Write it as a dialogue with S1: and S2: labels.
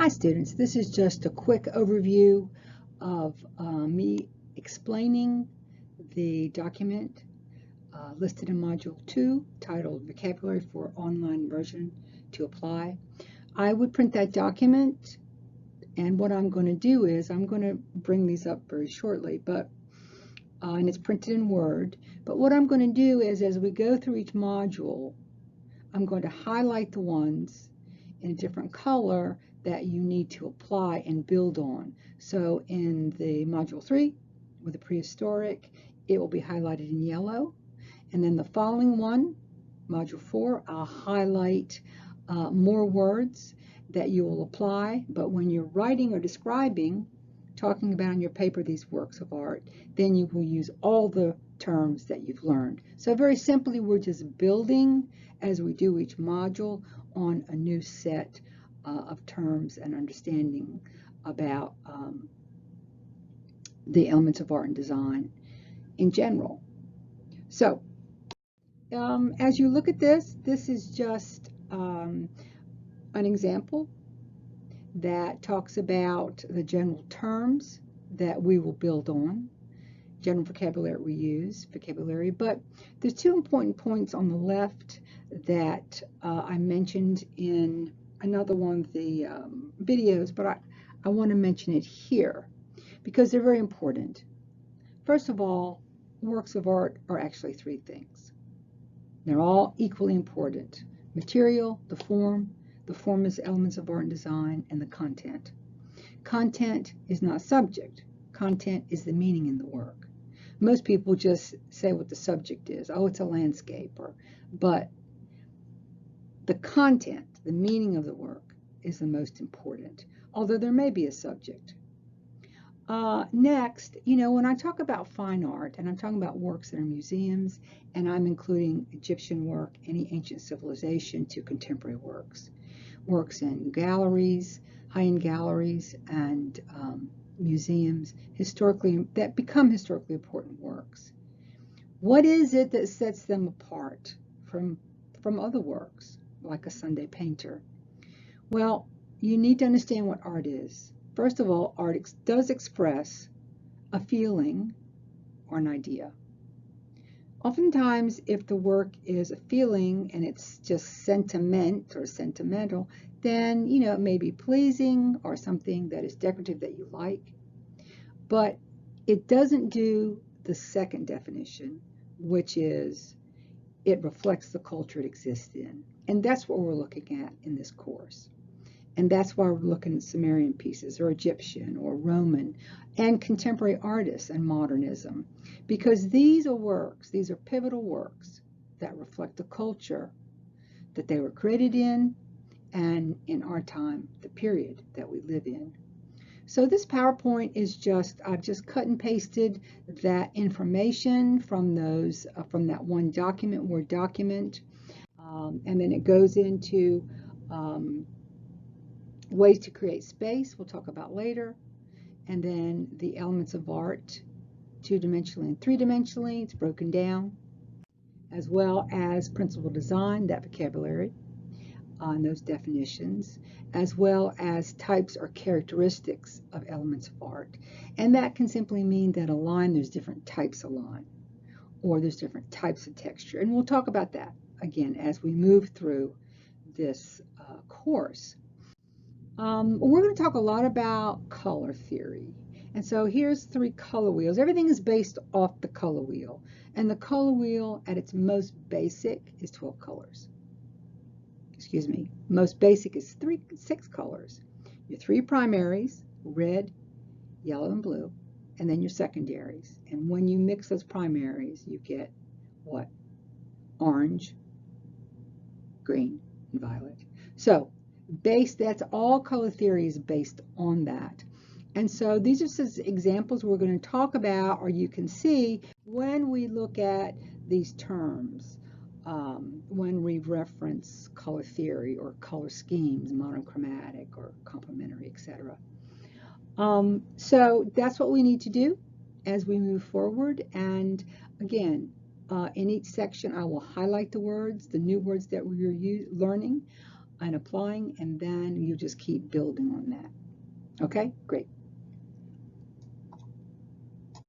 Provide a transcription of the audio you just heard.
S1: Hi students, this is just a quick overview of me explaining the document listed in Module 2 titled Vocabulary for Online Version to Apply. I would print that document, and what I'm going to do is I'm going to bring these up very shortly, and it's printed in Word. But what I'm going to do is as we go through each module, I'm going to highlight the ones in a different color that you need to apply and build on. So in the Module 3, with the prehistoric, it will be highlighted in yellow. And then the following one, Module 4, I'll highlight more words that you will apply. But when you're writing or describing, talking about on your paper these works of art, then you will use all the terms that you've learned. So very simply, we're just building, as we do each module, on a new set of terms and understanding about the elements of art and design in general. So as you look at this is just an example that talks about the general terms that we will build on, general vocabulary we use, vocabulary, but there's two important points on the left that I mentioned in another one of the videos, but I want to mention it here because they're very important. First of all, works of art are actually three things. They're all equally important. Material, the form is elements of art and design, and the content. Content is not subject. Content is the meaning in the work. Most people just say what the subject is. Oh, it's a landscape. But the content, the meaning of the work, is the most important, although there may be a subject. Next, when I talk about fine art, and I'm talking about works that are museums, and I'm including Egyptian work, any ancient civilization, to contemporary works. Works in galleries, high-end galleries, and museums, that become historically important works. What is it that sets them apart from other works, like a Sunday painter? Well, you need to understand what art is. First of all, art does express a feeling or an idea. Oftentimes, if the work is a feeling and it's just sentiment or sentimental, then, it may be pleasing or something that is decorative that you like. But it doesn't do the second definition, which is it reflects the culture it exists in. And that's what we're looking at in this course. And that's why we're looking at Sumerian pieces or Egyptian or Roman and contemporary artists and modernism, because these are pivotal works that reflect the culture that they were created in and in our time, the period that we live in. So this PowerPoint is I've just cut and pasted that information from that one document, Word document, and then it goes into ways to create space, we'll talk about later, and then the elements of art, two-dimensionally and three-dimensionally, it's broken down, as well as principal design, that vocabulary, and those definitions, as well as types or characteristics of elements of art. And that can simply mean that a line, there's different types of line, or there's different types of texture. And we'll talk about that, again, as we move through this course. We're going to talk a lot about color theory. And so here's 3 color wheels. Everything is based off the color wheel. And the color wheel at its most basic is 12 colors. Excuse me. Most basic is 6 colors. Your 3 primaries, red, yellow, and blue, and then your secondaries. And when you mix those primaries, you get what? Orange, green, and violet. So that's all color theory is based on that. And so these are some examples we're going to talk about, or you can see when we look at these terms, when we reference color theory or color schemes, monochromatic or complementary, etc. So that's what we need to do as we move forward. And again, in each section, I will highlight the words, the new words that we're learning. and applying, and then you just keep building on that. Okay, great.